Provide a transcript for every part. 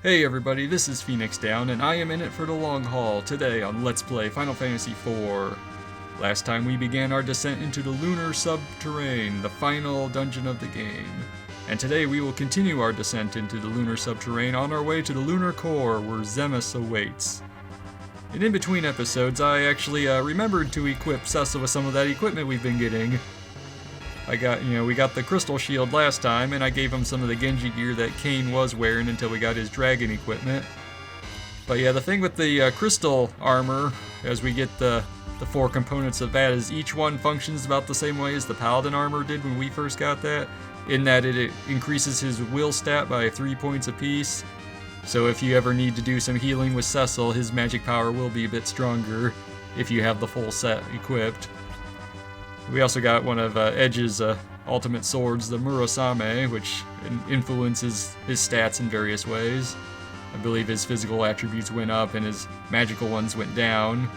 Hey everybody, this is Phoenix Down, and I am in it for the long haul today on Let's Play Final Fantasy IV. Last time we began our descent into the Lunar Subterrane, the final dungeon of the game. And today we will continue our descent into the Lunar Subterrane on our way to the Lunar Core, where Zemus awaits. And in between episodes, I actually remembered to equip Cecil with some of that equipment we've been getting. We got the crystal shield last time, and I gave him some of the Genji gear that Kane was wearing until we got his dragon equipment. But yeah, the thing with the crystal armor, as we get the four components of that, is each one functions about the same way as the paladin armor did when we first got that, in that it increases his will stat by 3 points apiece. So if you ever need to do some healing with Cecil, his magic power will be a bit stronger if you have the full set equipped. We also got one of Edge's ultimate swords, the Murasame, which influences his stats in various ways. I believe his physical attributes went up and his magical ones went down.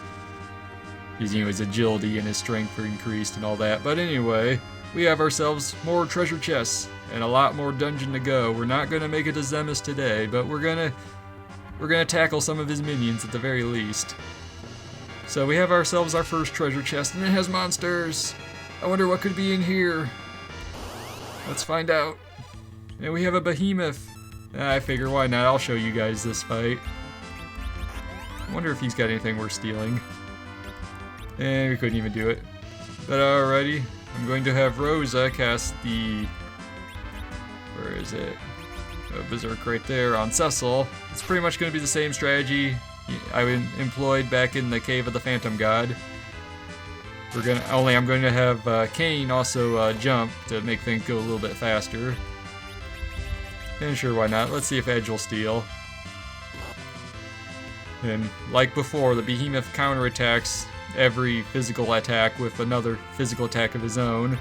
His agility and his strength were increased and all that. But anyway, we have ourselves more treasure chests and a lot more dungeon to go. We're not gonna make it to Zemus today, but we're gonna tackle some of his minions at the very least. So we have ourselves our first treasure chest, and it has monsters. I wonder what could be in here. Let's find out. And we have a behemoth. I figure, why not? I'll show you guys this fight. I wonder if he's got anything worth stealing. And we couldn't even do it. But alrighty, I'm going to have Rosa cast the... where is it? Berserk right there on Cecil. It's pretty much going to be the same strategy I employed back in the Cave of the Phantom God. I'm going to have Kane also jump to make things go a little bit faster. And sure, why not? Let's see if Edge will steal. And like before, the Behemoth counterattacks every physical attack with another physical attack of his own.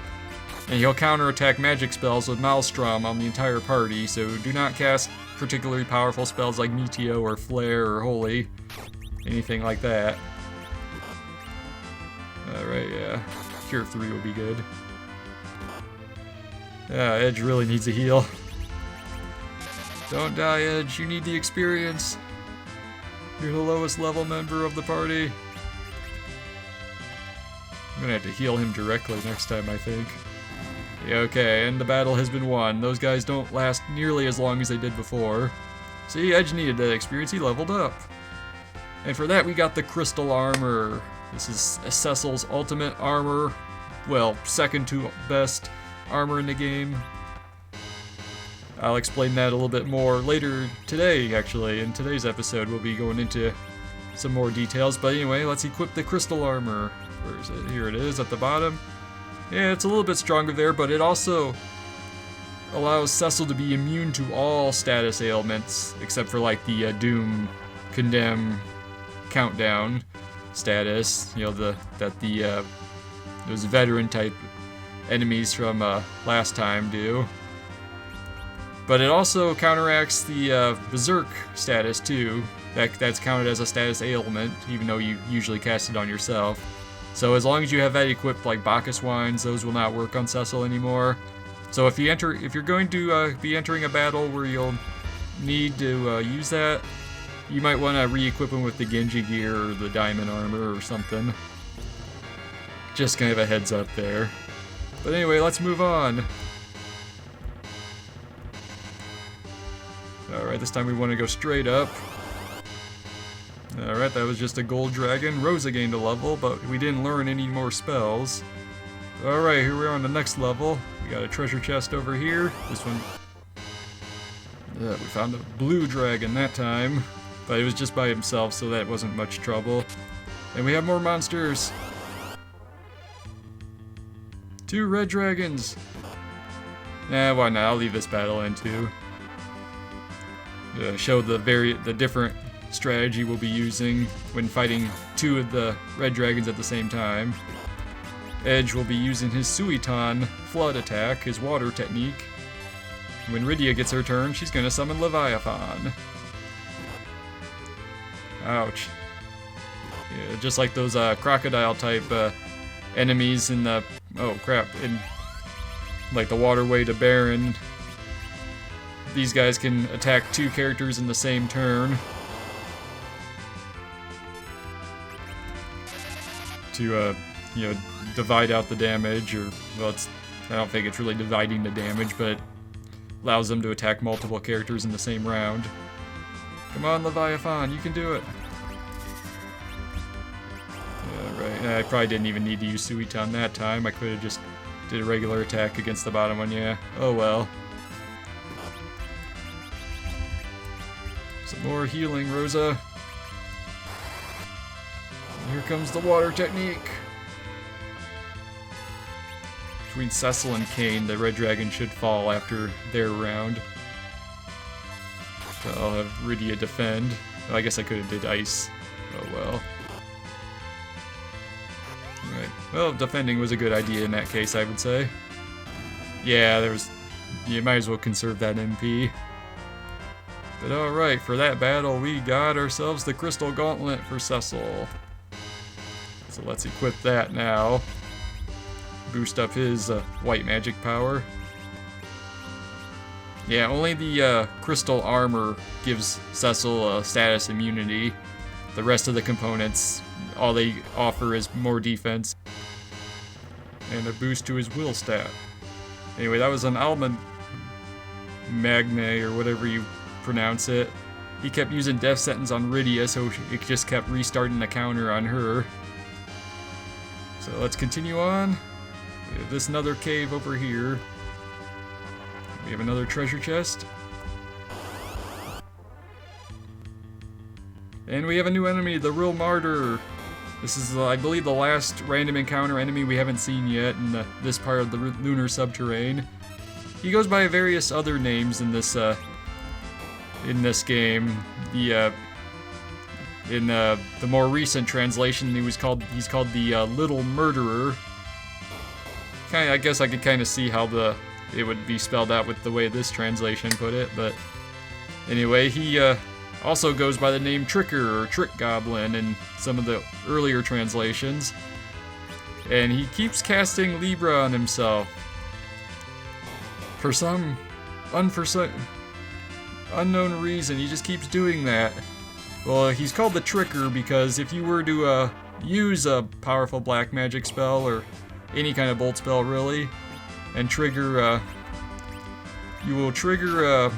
And he'll counterattack magic spells with Maelstrom on the entire party, so do not cast particularly powerful spells like Meteo or Flare or Holy. Anything like that. Alright, yeah. Cure 3 will be good. Yeah, Edge really needs a heal. Don't die, Edge. You need the experience. You're the lowest level member of the party. I'm gonna have to heal him directly next time, I think. Yeah, okay, and the battle has been won. Those guys don't last nearly as long as they did before. See, Edge needed that experience. He leveled up. And for that, we got the crystal armor. This is Cecil's ultimate armor. Well, second to best armor in the game. I'll explain that a little bit more later today, actually. In today's episode, we'll be going into some more details. But anyway, let's equip the crystal armor. Where is it? Here it is at the bottom. Yeah, it's a little bit stronger there, but it also allows Cecil to be immune to all status ailments, except for like the Doom, Condemn, Countdown status. You know, those veteran type enemies from last time do. But it also counteracts the Berserk status too. That's counted as a status ailment, even though you usually cast it on yourself. So as long as you have that equipped, like Bacchus Wines, those will not work on Cecil anymore. So if you're going to be entering a battle where you'll need to use that, you might want to re-equip him with the Genji gear or the diamond armor or something. Just kind of a heads up there. But anyway, let's move on. Alright, this time we want to go straight up. Alright, that was just a gold dragon. Rosa gained a level, but we didn't learn any more spells. Alright, here we are on the next level. We got a treasure chest over here. This one... yeah, we found a blue dragon that time. But it was just by himself, so that wasn't much trouble. And we have more monsters. 2 red dragons. Nah, why not? I'll leave this battle in too. Show the different strategy we'll be using when fighting 2 of the red dragons at the same time. Edge will be using his Suiton flood attack, his water technique. When Rydia gets her turn, she's gonna summon Leviathan. Ouch. Yeah, just like those crocodile type enemies in the... oh crap, in like the Waterway to Baron these guys can attack 2 characters in the same turn. To, you know, divide out the damage, or, well, I don't think it's really dividing the damage, but allows them to attack multiple characters in the same round. Come on, Leviathan, you can do it. Yeah, right. I probably didn't even need to use Suiton that time. I could have just did a regular attack against the bottom one, yeah. Oh well. Some more healing, Rosa. And here comes the water technique. Between Cecil and Kane, the Red Dragon should fall after their round. So I'll have Rydia defend. Well, I guess I could have did ice. Oh well. Alright. Well, defending was a good idea in that case, I would say. Yeah, you might as well conserve that MP. But alright, for that battle, we got ourselves the Crystal Gauntlet for Cecil. So let's equip that now. Boost up his white magic power. Yeah, only the crystal armor gives Cecil a status immunity. The rest of the components, all they offer is more defense. And a boost to his will stat. Anyway, that was an Alma Magne, or whatever you pronounce it. He kept using Death Sentence on Rydia, so it just kept restarting the counter on her. So let's continue on. We have this another cave over here. We have another treasure chest. And we have a new enemy, the Real Martyr. This is, I believe, the last random encounter enemy we haven't seen yet in this part of the Lunar Subterrane. He goes by various other names in this game. In the more recent translation, he's called the Little Murderer. I guess I could kind of see how it would be spelled out with the way this translation put it, but anyway, he also goes by the name Tricker or Trick Goblin in some of the earlier translations, and he keeps casting Libra on himself for some unknown reason. He just keeps doing that. Well, he's called the Tricker because if you were to use a powerful black magic spell or any kind of bolt spell really, and trigger, you will trigger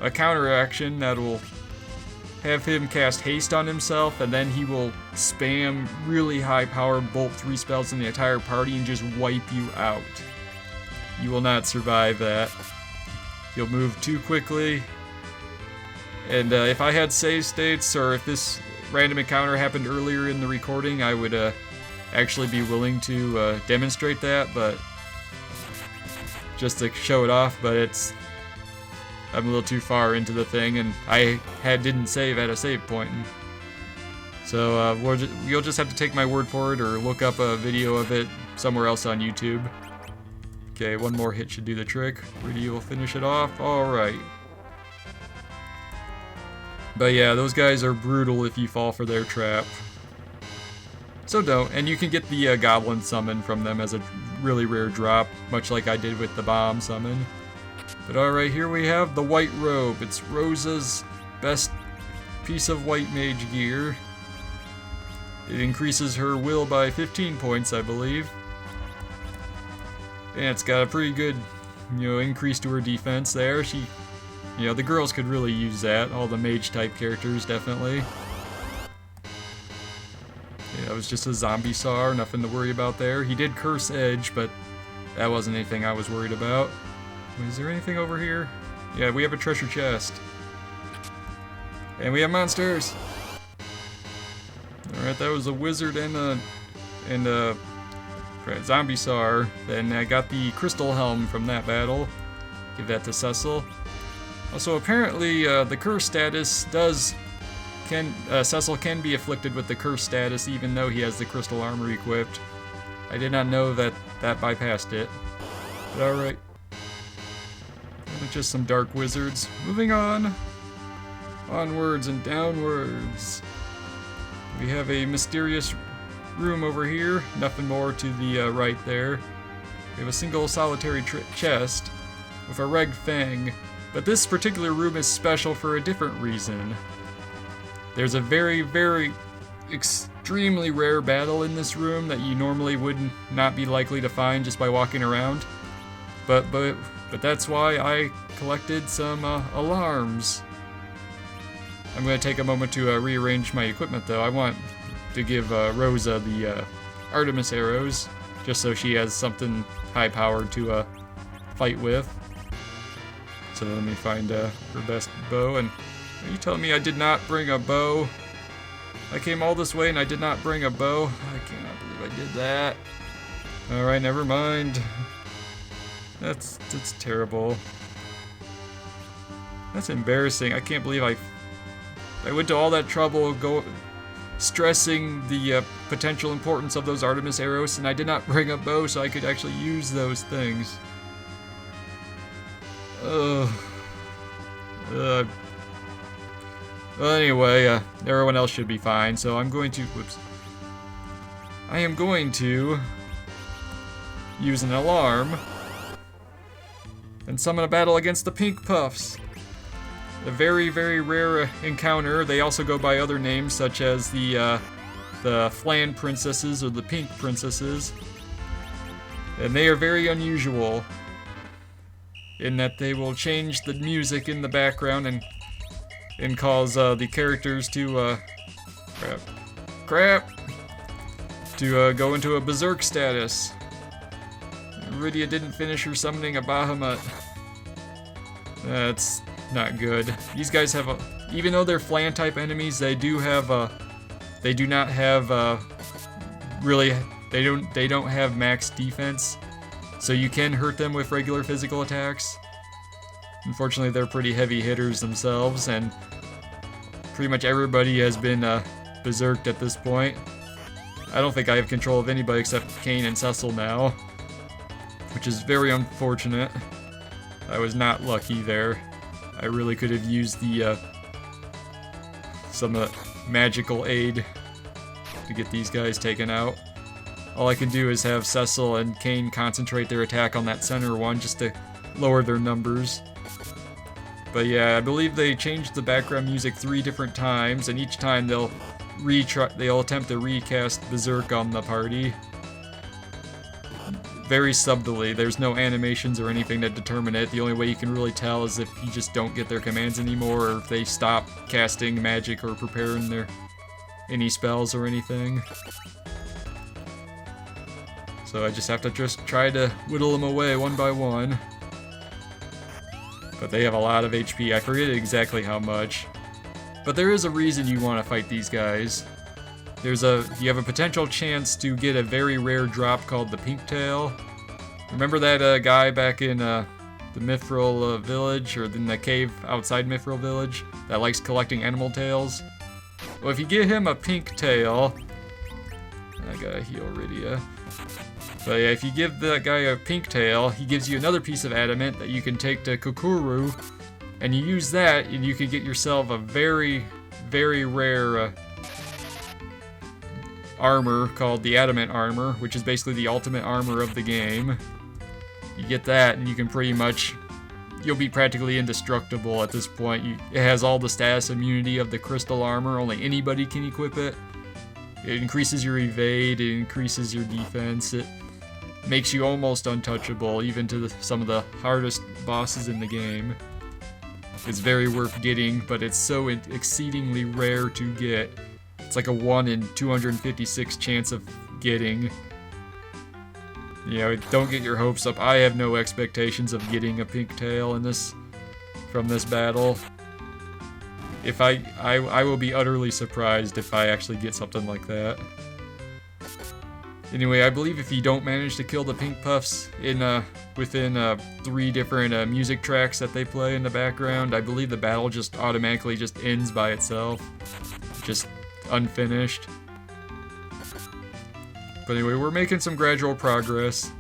a counter action that will have him cast haste on himself, and then he will spam really high power bolt 3 spells in the entire party and just wipe you out. You will not survive that. You'll move too quickly. And if I had save states, or if this random encounter happened earlier in the recording, I would actually be willing to demonstrate that, but just to show it off, but I'm a little too far into the thing, and I didn't save at a save point. So you'll just have to take my word for it, or look up a video of it somewhere else on YouTube. Okay, one more hit should do the trick. Rydia will finish it off. Alright. But yeah, those guys are brutal if you fall for their trap. So don't. And you can get the Goblin Summon from them as a really rare drop, much like I did with the Bomb Summon. But alright, here we have the White Robe. It's Rosa's best piece of white mage gear. It increases her will by 15 points, I believe. And it's got a pretty good, increase to her defense there. The girls could really use that. All the mage type characters, definitely. Yeah, it was just a zombie Tsar, nothing to worry about there. He did curse Edge, but that wasn't anything I was worried about. Is there anything over here? Yeah, we have a treasure chest. And we have monsters! Alright, that was a wizard and a zombie Tsar. Then I got the crystal helm from that battle. Give that to Cecil. Also, apparently, the curse status Cecil can be afflicted with the curse status even though he has the crystal armor equipped. I did not know that bypassed it. But alright. Just some dark wizards. Moving on. Onwards and downwards. We have a mysterious room over here. Nothing more to the right there. We have a single solitary chest with a Reg Fang. But this particular room is special for a different reason. There's a very, very extremely rare battle in this room that you normally would not be likely to find just by walking around. But that's why I collected some alarms. I'm going to take a moment to rearrange my equipment though. I want to give Rosa the Artemis arrows, just so she has something high-powered to fight with. So let me find her best bow, and are you telling me I did not bring a bow? I came all this way and I did not bring a bow? I cannot believe I did that. Alright, never mind. That's terrible. That's embarrassing. I can't believe I went to all that trouble stressing the potential importance of those Artemis arrows, and I did not bring a bow so I could actually use those things. Well, anyway, everyone else should be fine, so I'm going to... Whoops. I am going to use an alarm and summon a battle against the Pink Puffs. A very, very rare encounter. They also go by other names, such as the Flan Princesses or the Pink Princesses. And they are very unusual in that they will change the music in the background and cause the characters to to go into a berserk status. Rydia didn't finish her summoning a Bahamut. That's not good. These guys have even though they're Flan type enemies, they do not have really, they don't have max defense, so you can hurt them with regular physical attacks. Unfortunately, they're pretty heavy hitters themselves, and pretty much everybody has been berserked at this point. I don't think I have control of anybody except Kane and Cecil now, which is very unfortunate. I was not lucky there. I really could have used the some magical aid to get these guys taken out. All I can do is have Cecil and Kane concentrate their attack on that center one just to lower their numbers. But yeah, I believe they changed the background music 3 different times, and each time they'll attempt to recast Berserk on the party. Very subtly. There's no animations or anything that determine it. The only way you can really tell is if you just don't get their commands anymore, or if they stop casting magic or preparing any spells or anything. So I just have to try to whittle them away one by one. But they have a lot of HP. I forget exactly how much. But there is a reason you want to fight these guys. You have a potential chance to get a very rare drop called the Pink Tail. Remember that guy back in the Mithril Village, or in the cave outside Mithril Village, that likes collecting animal tails? Well, if you give him a pink tail... I gotta heal Rydia. But yeah, if you give that guy a pink tail, he gives you another piece of adamant that you can take to Kukuru, and you use that, and you can get yourself a very, very rare armor called the Adamant Armor, which is basically the ultimate armor of the game. You get that, and you can pretty much... You'll be practically indestructible at this point. It has all the status immunity of the crystal armor, only anybody can equip it. It increases your evade, it increases your defense, it makes you almost untouchable, even to some of the hardest bosses in the game. It's very worth getting, but it's so exceedingly rare to get. It's like a 1 in 256 chance of getting. You know, don't get your hopes up. I have no expectations of getting a pink tail from this battle. If I will be utterly surprised if I actually get something like that. Anyway, I believe if you don't manage to kill the Pink Puffs within 3 different music tracks that they play in the background, I believe the battle just automatically ends by itself. Just unfinished. But anyway, we're making some gradual progress.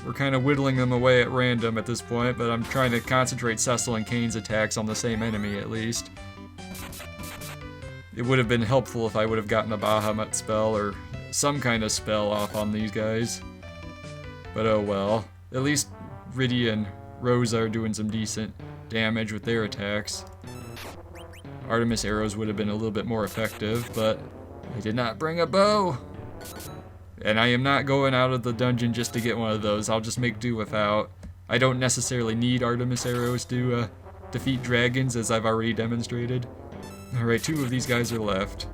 We're kind of whittling them away at random at this point, but I'm trying to concentrate Cecil and Kane's attacks on the same enemy at least. It would have been helpful if I would have gotten a Bahamut spell or some kind of spell off on these guys. But oh well. At least Rydia and Rosa are doing some decent damage with their attacks. Artemis arrows would have been a little bit more effective, but I did not bring a bow. And I am not going out of the dungeon just to get one of those. I'll just make do without. I don't necessarily need Artemis arrows to defeat dragons, as I've already demonstrated. Alright, 2 of these guys are left.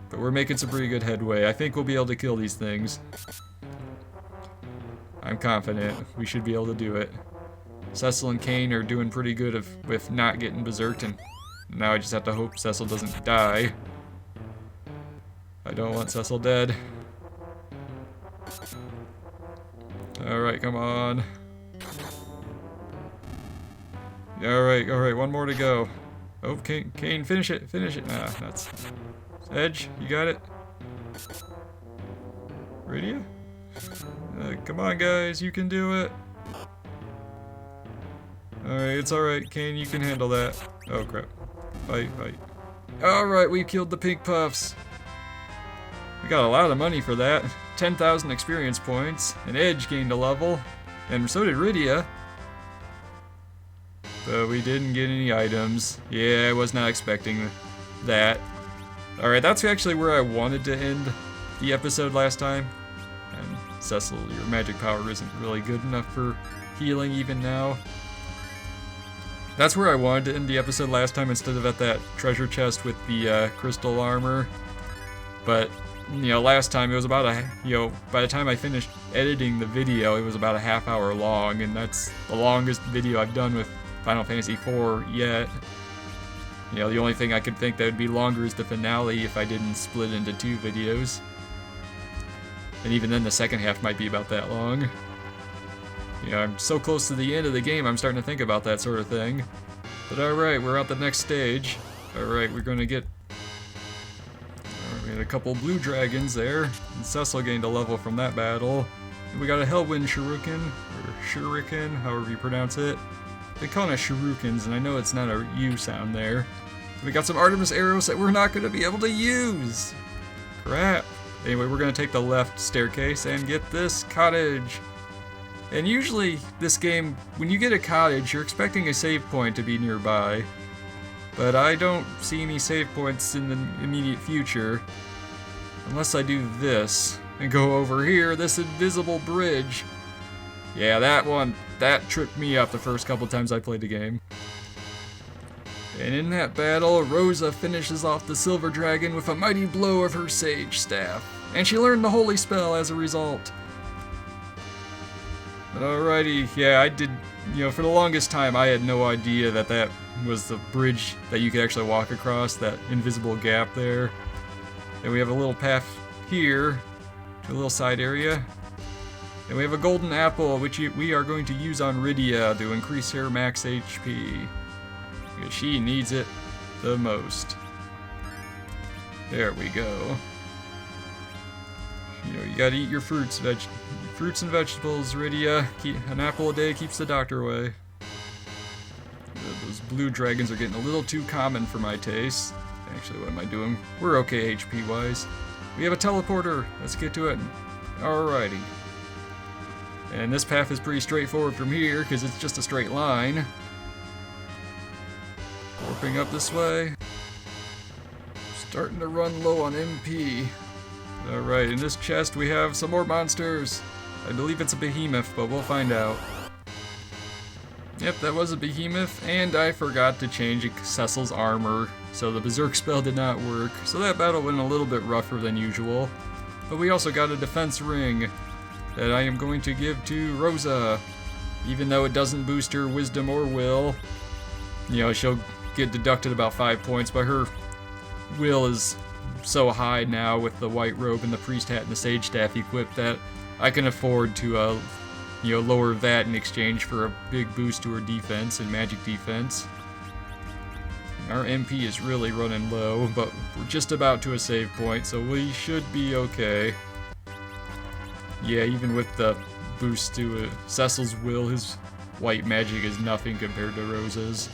But we're making some pretty good headway. I think we'll be able to kill these things. I'm confident we should be able to do it. Cecil and Kane are doing pretty good with not getting berserked, and now I just have to hope Cecil doesn't die. I don't want Cecil dead. Alright, come on. Alright, one more to go. Oh, Kane, finish it. Nah, that's... Edge, you got it? Rydia? Come on, guys, you can do it. Alright, it's alright, Kane, you can handle that. Oh, crap. Fight. Alright, we killed the pink puffs. We got a lot of money for that. 10,000 experience points. And Edge gained a level. And so did Rydia. But we didn't get any items. Yeah, I was not expecting that. Alright, that's actually where I wanted to end the episode last time. And Cecil, your magic power isn't really good enough for healing even now. That's where I wanted to end the episode last time, instead of at that treasure chest with the crystal armor. But, you know, last time it was about by the time I finished editing the video, it was about a half-hour long, and that's the longest video I've done with Final Fantasy IV yet. You know, the only thing I could think that would be longer is the finale if I didn't split into 2 videos. And even then, the second half might be about that long. You know, I'm so close to the end of the game, I'm starting to think about that sort of thing. But alright, we're at the next stage. Alright, we're gonna get... we had a couple blue dragons there, and Cecil gained a level from that battle. And we got a Hellwind Shuriken, or Shuriken, however you pronounce it. They call it Shurikens, and I know it's not a U sound there. We got some Artemis arrows that we're not going to be able to use! Crap. Anyway, we're going to take the left staircase and get this cottage. And usually, this game, when you get a cottage, you're expecting a save point to be nearby. But I don't see any save points in the immediate future. Unless I do this, and go over here, this invisible bridge. Yeah, that tripped me up the first couple times I played the game. And in that battle, Rosa finishes off the Silver Dragon with a mighty blow of her Sage Staff. And she learned the Holy Spell as a result. But alrighty, yeah, I did, for the longest time I had no idea that was the bridge that you could actually walk across, that invisible gap there. And we have a little path here, to a little side area. And we have a golden apple, which we are going to use on Rydia to increase her max HP. Because she needs it the most. There we go. You gotta eat your fruits and vegetables, Rydia. An apple a day keeps the doctor away. Those blue dragons are getting a little too common for my taste. Actually, what am I doing? We're okay HP-wise. We have a teleporter. Let's get to it. Alrighty. And this path is pretty straightforward from here, because it's just a straight line. Warping up this way. Starting to run low on MP. Alright, in this chest we have some more monsters. I believe it's a behemoth, but we'll find out. Yep, that was a behemoth, and I forgot to change Cecil's armor, so the berserk spell did not work. So that battle went a little bit rougher than usual. But we also got a defense ring that I am going to give to Rosa. Even though it doesn't boost her wisdom or will. She'll get deducted about 5 points, but her will is so high now with the white robe and the priest hat and the sage staff equipped that I can afford to lower that in exchange for a big boost to her defense and magic defense. Our MP is really running low, but we're just about to a save point, so we should be okay. Yeah, even with the boost to Cecil's will, his white magic is nothing compared to Rosa's.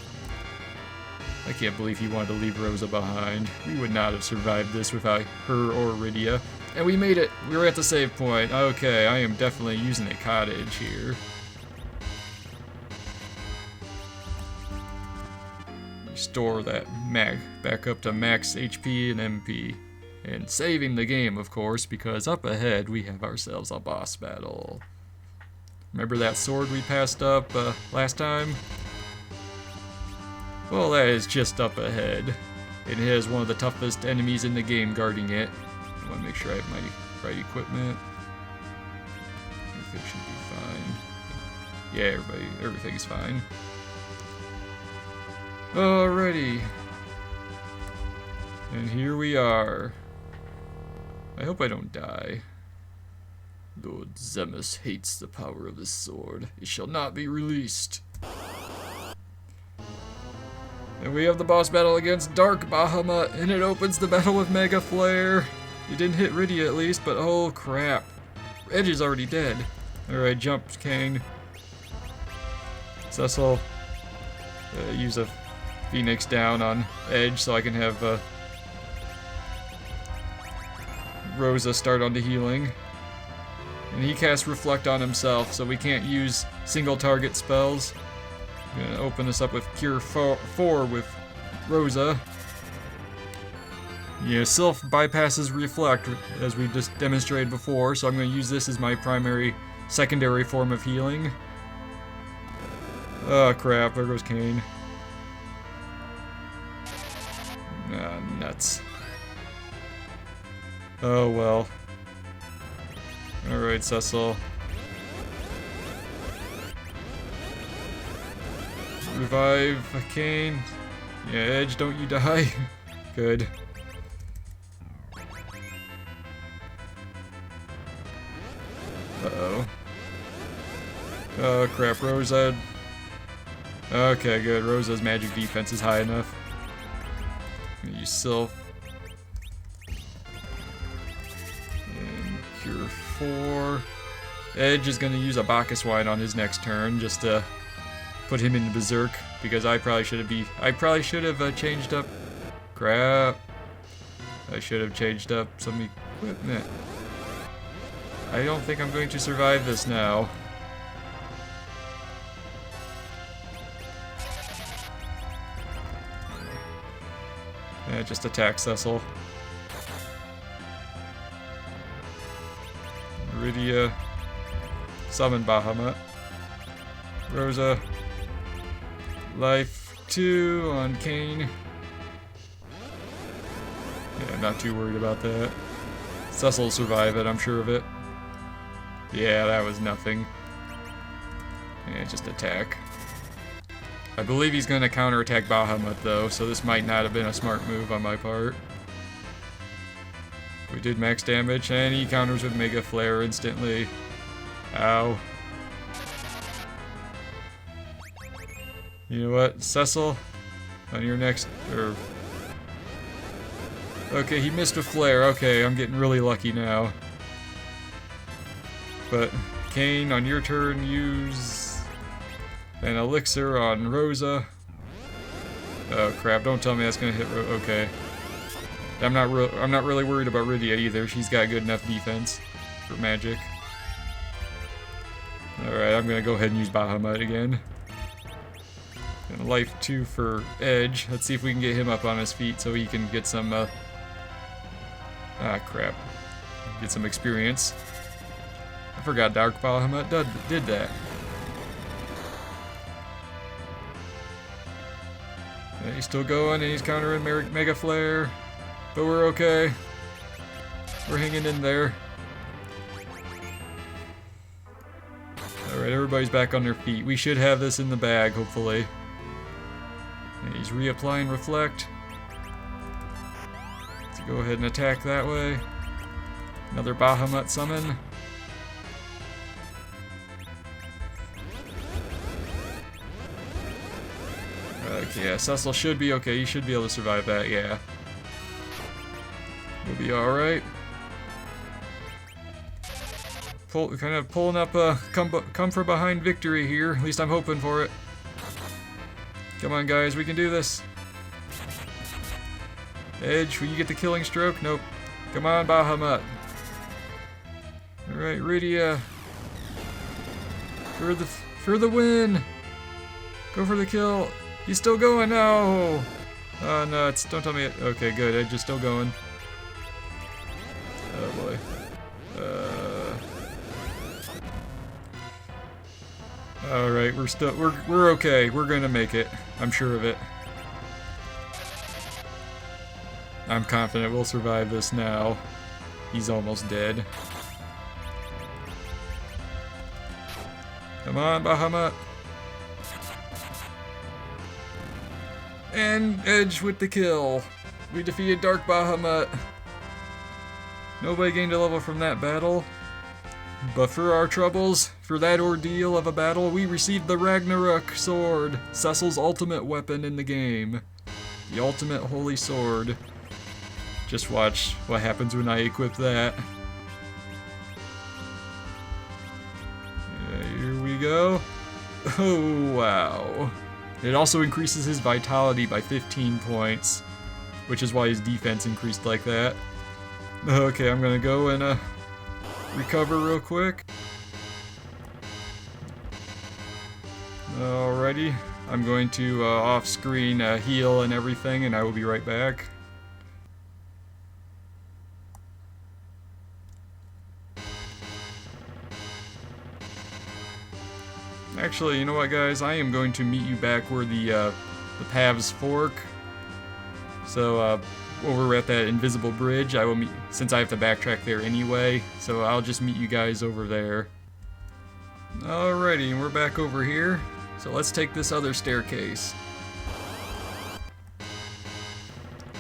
I can't believe he wanted to leave Rosa behind. We would not have survived this without her or Rydia. And we made it! We were at the save point. Okay, I am definitely using a cottage here. restore that back up to max HP and MP. And saving the game, of course, because up ahead we have ourselves a boss battle. Remember that sword we passed up last time? Well, that is just up ahead. It has one of the toughest enemies in the game guarding it. I want to make sure I have my right equipment. Everything should be fine. Yeah, everything's fine. Alrighty. And here we are. I hope I don't die. Lord Zemus hates the power of this sword. It shall not be released. And we have the boss battle against Darkbow Helmet, and it opens the battle with Mega Flare. You didn't hit Rydia at least, but oh crap. Edge is already dead. Alright, jump, Kane. Cecil, use a Phoenix down on Edge so I can have Rosa start on the healing. And he casts Reflect on himself, so we can't use single target spells. I'm gonna open this up with Cure 4 with Rosa. Yeah, Sylph bypasses Reflect, as we just demonstrated before, so I'm gonna use this as my secondary form of healing. Oh crap, there goes Kane. Ah, nuts. Oh well. Alright, Cecil. Revive Kane. Yeah, Edge, don't you die. Good. Uh-oh. Oh crap, Rosa. Okay, good. Rosa's magic defense is high enough. I'm gonna use Sylph. And Cure 4. Edge is gonna use a Bacchus Wine on his next turn just to put him into Berserk, because I probably should have changed up. Crap. I should have changed up some equipment. I don't think I'm going to survive this now. Yeah, just attack Cecil. Rydia. Summon Bahamut. Rosa. Life 2 on Kane. Yeah, I'm not too worried about that. Cecil will survive it, I'm sure of it. Yeah, that was nothing. Yeah, just attack. I believe he's going to counterattack Bahamut though, so this might not have been a smart move on my part. We did max damage, and he counters with Mega Flare instantly. Ow. You know what, Cecil? On your next... Okay, he missed a flare. Okay, I'm getting really lucky now. But, Kane, on your turn, use an elixir on Rosa. Oh crap, don't tell me that's gonna hit okay. I'm not really worried about Rydia either. She's got good enough defense for magic. Alright, I'm gonna go ahead and use Bahamut again. And life 2 for Edge. Let's see if we can get him up on his feet so he can get some crap. Get some experience. I forgot Darkbow Helmet did that. Yeah, he's still going and he's countering Mega Flare. But we're okay. We're hanging in there. Alright, everybody's back on their feet. We should have this in the bag, hopefully. And he's reapplying Reflect. Let's go ahead and attack that way. Another Bahamut summon. Okay, yeah, Cecil should be okay. He should be able to survive that, yeah. We'll be alright. Kind of pulling up a come from behind victory here. At least I'm hoping for it. Come on, guys, we can do this. Edge, will you get the killing stroke? Nope. Come on, Bahamut. Alright, Rydia. For the win! Go for the kill. He's still going. No! Oh, nuts. Don't tell me it. Okay, good. I'm just still going. Oh, boy. Alright, we're okay. We're gonna make it. I'm sure of it. I'm confident we'll survive this now. He's almost dead. Come on, Bahamut. And Edge with the kill. We defeated Darkbow Helmet. Nobody gained a level from that battle. But for our troubles, for that ordeal of a battle, we received the Ragnarok sword, Cecil's ultimate weapon in the game. The ultimate holy sword. Just watch what happens when I equip that. Yeah, here we go. Oh, wow. It also increases his vitality by 15 points, which is why his defense increased like that. Okay, I'm gonna go and recover real quick. Alrighty, I'm going to off-screen heal and everything, and I will be right back. Actually, you know what, guys? I am going to meet you back where the paths fork. So, over at that invisible bridge, I will meet, since I have to backtrack there anyway, so I'll just meet you guys over there. Alrighty, and we're back over here. So let's take this other staircase.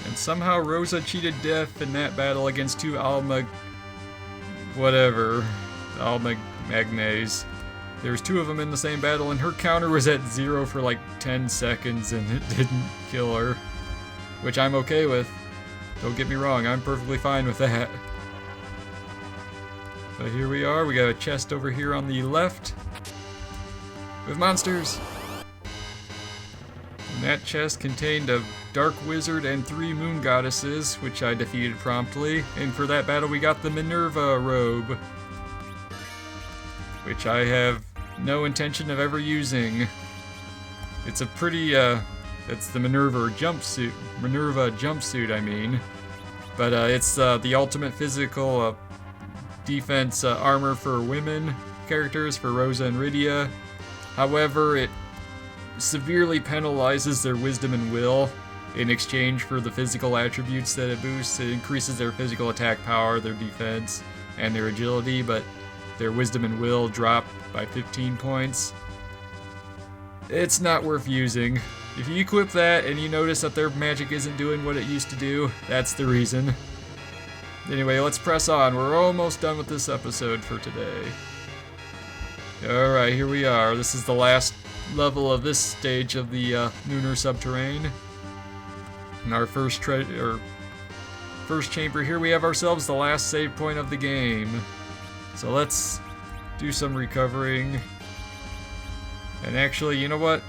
And somehow Rosa cheated death in that battle against two Almagnes. There's two of them in the same battle, and her counter was at 0 for like 10 seconds, and it didn't kill her. Which I'm okay with. Don't get me wrong, I'm perfectly fine with that. But here we are, we got a chest over here on the left. With monsters! And that chest contained a dark wizard and 3 moon goddesses, which I defeated promptly. And for that battle we got the Minerva robe, which I have no intention of ever using. It's a pretty, it's the Minerva jumpsuit, I mean. But it's the ultimate physical defense armor for women characters, for Rosa and Rydia. However, it severely penalizes their wisdom and will in exchange for the physical attributes that it boosts. It increases their physical attack power, their defense, and their agility, but their wisdom and will drop by 15 points. It's not worth using. If you equip that and you notice that their magic isn't doing what it used to do, that's the reason. Anyway, let's press on. We're almost done with this episode for today. Alright, here we are. This is the last level of this stage of the Lunar Subterrane. In our first chamber here, we have ourselves the last save point of the game. So let's do some recovering. And actually, you know what?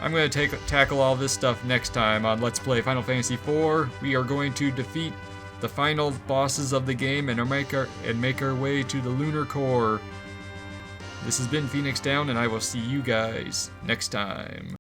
I'm going to tackle all this stuff next time on Let's Play Final Fantasy IV. We are going to defeat the final bosses of the game and make our way to the Lunar Core. This has been Phoenix Down, and I will see you guys next time.